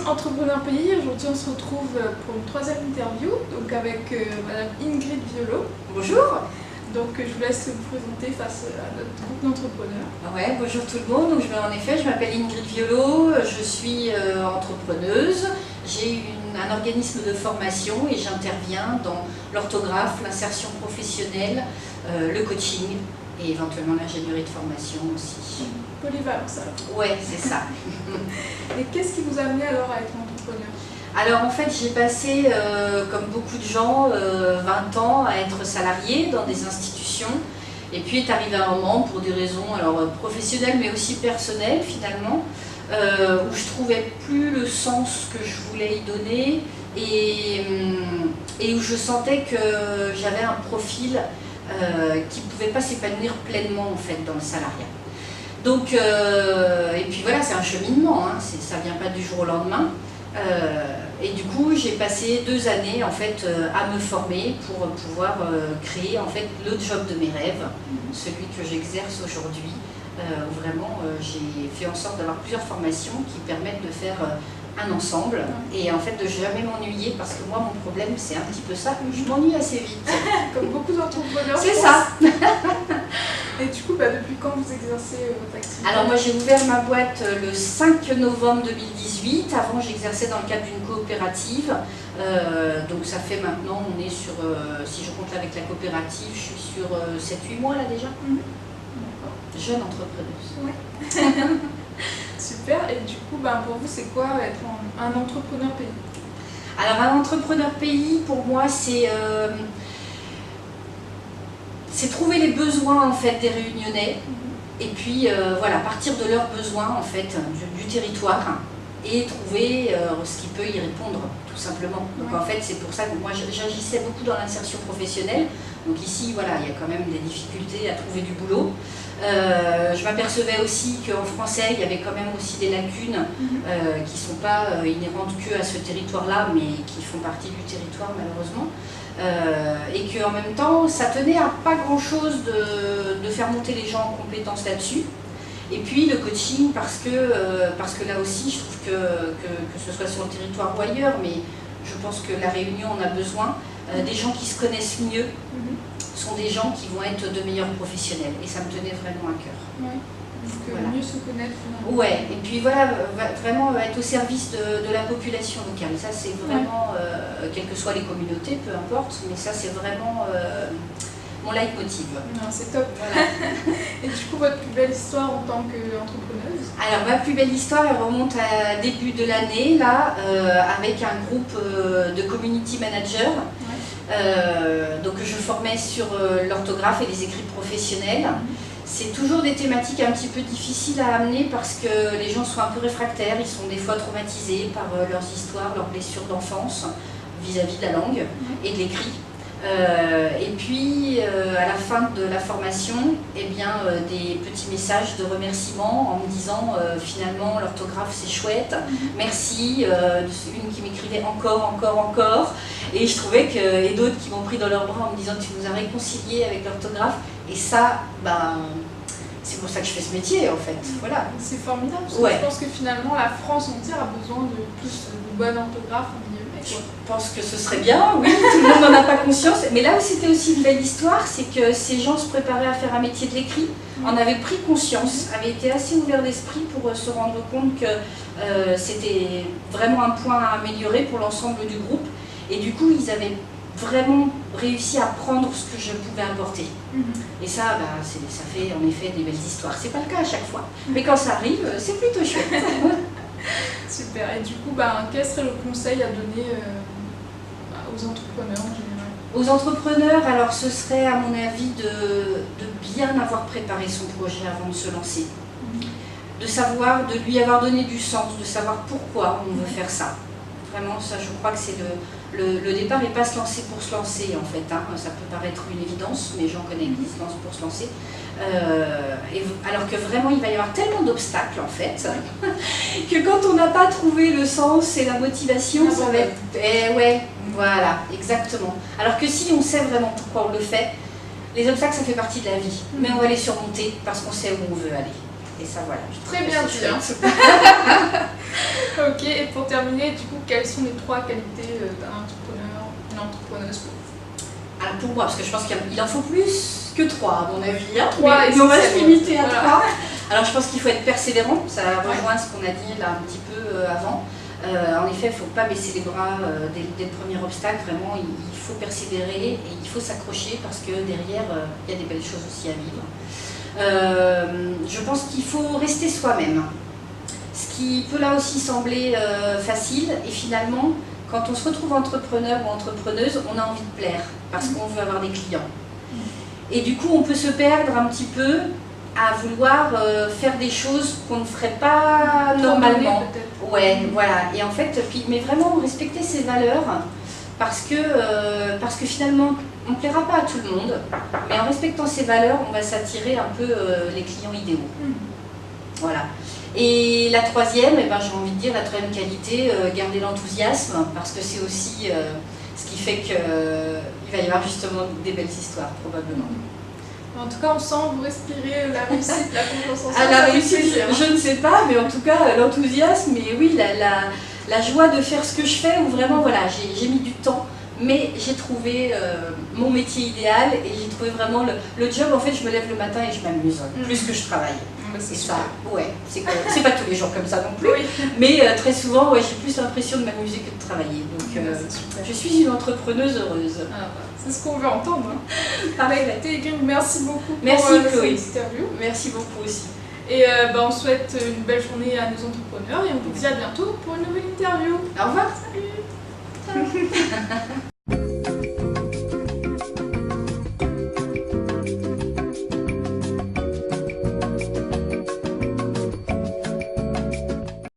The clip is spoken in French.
team Entrepreneur Pays. Aujourd'hui, on se retrouve pour une troisième interview, donc avec Madame Ingrid Violo. Bonjour. Donc, je vous laisse vous présenter face à notre groupe d'entrepreneurs. Ouais, bonjour tout le monde. Donc, en effet, je m'appelle Ingrid Violo, je suis entrepreneuse. J'ai un organisme de formation et j'interviens dans l'orthographe, l'insertion professionnelle, le coaching et éventuellement l'ingénierie de formation aussi. Polyvalence alors. Ouais, c'est ça. Et qu'est-ce qui vous a amené alors à être entrepreneur? Alors en fait, j'ai passé, comme beaucoup de gens, 20 ans à être salarié dans des institutions. Et puis est arrivé un moment, pour des raisons professionnelles mais aussi personnelles finalement, où je trouvais plus le sens que je voulais y donner et où je sentais que j'avais un profil qui ne pouvait pas s'épanouir pleinement en fait dans le salariat. Donc, et puis voilà, c'est un cheminement, hein, ça ne vient pas du jour au lendemain. Et du coup, j'ai passé 2 années en fait à me former pour pouvoir créer en fait le job de mes rêves, celui que j'exerce aujourd'hui. Où vraiment, j'ai fait en sorte d'avoir plusieurs formations qui permettent de faire un ensemble et en fait de jamais m'ennuyer, parce que moi mon problème c'est un petit peu ça, je m'ennuie assez vite. Comme beaucoup d'entrepreneurs. C'est ça. Et du coup, depuis quand vous exercez votre activité? Alors moi j'ai ouvert ma boîte le 5 novembre 2018, avant j'exerçais dans le cadre d'une coopérative, donc ça fait maintenant, on est sur, si je compte avec la coopérative, je suis sur 7-8 mois là déjà. Jeune entrepreneuse. Ouais. Super. Et du coup, pour vous, c'est quoi être un entrepreneur pays? Alors un entrepreneur pays, pour moi, c'est trouver les besoins en fait des Réunionnais, et puis voilà, partir de leurs besoins en fait du territoire et trouver ce qui peut y répondre tout simplement. Donc en fait, c'est pour ça que moi j'agissais beaucoup dans l'insertion professionnelle. Donc ici, voilà, il y a quand même des difficultés à trouver du boulot. Je m'apercevais aussi qu'en français, il y avait quand même aussi des lacunes qui ne sont pas inhérentes que à ce territoire-là, mais qui font partie du territoire malheureusement. Et qu'en même temps, ça tenait à pas grand-chose de faire monter les gens en compétences là-dessus. Et puis le coaching, parce que là aussi, je trouve que ce soit sur le territoire ou ailleurs, mais je pense que la Réunion en a besoin, des gens qui se connaissent mieux, sont des gens qui vont être de meilleurs professionnels, et ça me tenait vraiment à cœur. Ouais. Donc voilà. Mieux se connaître finalement. Ouais, et puis voilà, vraiment être au service de la population locale. Ça c'est vraiment, quelles que soient les communautés, peu importe, mais ça c'est vraiment mon leitmotiv. Non, c'est top. Voilà. Et du coup, votre plus belle histoire en tant qu'entrepreneuse? Alors ma plus belle histoire, elle remonte à début de l'année, là, avec un groupe de community managers. Donc je formais sur l'orthographe et les écrits professionnels. C'est toujours des thématiques un petit peu difficiles à amener parce que les gens sont un peu réfractaires, ils sont des fois traumatisés par leurs histoires, leurs blessures d'enfance vis-à-vis de la langue et de l'écrit. Et puis à la fin de la formation, eh bien, des petits messages de remerciement en me disant finalement l'orthographe c'est chouette, merci, une qui m'écrivait encore, et je trouvais que, et d'autres qui m'ont pris dans leurs bras en me disant tu nous as réconciliés avec l'orthographe, et ça, c'est pour ça que je fais ce métier en fait. Voilà. C'est formidable, parce que je pense que finalement la France entière a besoin de plus de bonne orthographe. Je pense que ce serait bien, oui, tout le monde n'en a pas conscience. Mais là où c'était aussi une belle histoire, c'est que ces gens se préparaient à faire un métier de l'écrit, en avaient pris conscience, avaient été assez ouverts d'esprit pour se rendre compte que c'était vraiment un point à améliorer pour l'ensemble du groupe. Et du coup, ils avaient vraiment réussi à prendre ce que je pouvais apporter. Et ça, ça fait en effet des belles histoires. C'est pas le cas à chaque fois, mais quand ça arrive, c'est plutôt chouette. Super. Et du coup, quel serait le conseil à donner aux entrepreneurs en général? Aux entrepreneurs, alors ce serait à mon avis de bien avoir préparé son projet avant de se lancer. De savoir, de lui avoir donné du sens, de savoir pourquoi on veut faire ça. Vraiment, ça je crois que c'est le départ, et pas se lancer pour se lancer en fait. Ça peut paraître une évidence, mais j'en connais qui se lancent pour se lancer. Alors que vraiment il va y avoir tellement d'obstacles en fait, que quand on n'a pas trouvé le sens et la motivation, ça va être... ouais, voilà, exactement. Alors que si on sait vraiment pourquoi on le fait, les obstacles ça fait partie de la vie, mais on va les surmonter parce qu'on sait où on veut aller. Et ça, voilà. Je trouve Très que bien c'est dit. chouette. Ok, et pour terminer, du coup, quelles sont les 3 qualités d'un entrepreneur, une entrepreneuse pour vous? Alors pour moi, parce que je pense qu'il en faut plus que 3 à mon avis. Hein, 3 mais on va se limiter à voilà. 3. Alors je pense qu'il faut être persévérant, ça rejoint ce qu'on a dit là un petit peu avant. En effet, il ne faut pas baisser les bras dès le premier obstacle, vraiment il faut persévérer et il faut s'accrocher parce que derrière il y a des belles choses aussi à vivre. Je pense qu'il faut rester soi-même, ce qui peut là aussi sembler facile et finalement quand on se retrouve entrepreneur ou entrepreneuse, on a envie de plaire parce qu'on veut avoir des clients. Et du coup on peut se perdre un petit peu à vouloir faire des choses qu'on ne ferait pas normalement. Ouais, voilà. Et en fait, mais vraiment respecter ses valeurs parce que finalement, on ne plaira pas à tout le monde, mais en respectant ses valeurs, on va s'attirer un peu les clients idéaux. Voilà. Et la troisième, eh ben, j'ai envie de dire, la troisième qualité, garder l'enthousiasme, parce que c'est aussi ce qui fait qu'il va y avoir justement des belles histoires, probablement. En tout cas, on sent, vous respirez la réussite, la confiance en soi. La réussite, je ne sais pas, mais en tout cas, l'enthousiasme, et oui, la joie de faire ce que je fais, où vraiment, voilà, j'ai mis du temps, mais j'ai trouvé mon métier idéal, et j'ai trouvé vraiment le job, en fait, je me lève le matin et je m'amuse, plus que je travaille. Et ça, ouais, c'est pas tous les jours comme ça non plus, oui. Mais très souvent, ouais, j'ai plus l'impression de m'amuser que de travailler. Donc, je suis une entrepreneuse heureuse. Ah, bah, c'est ce qu'on veut entendre. Hein. Parfait. Merci beaucoup merci pour Chloé. cette interview. Merci beaucoup aussi. Et on souhaite une belle journée à nos entrepreneurs et on vous dit à bientôt pour une nouvelle interview. Au revoir. Salut.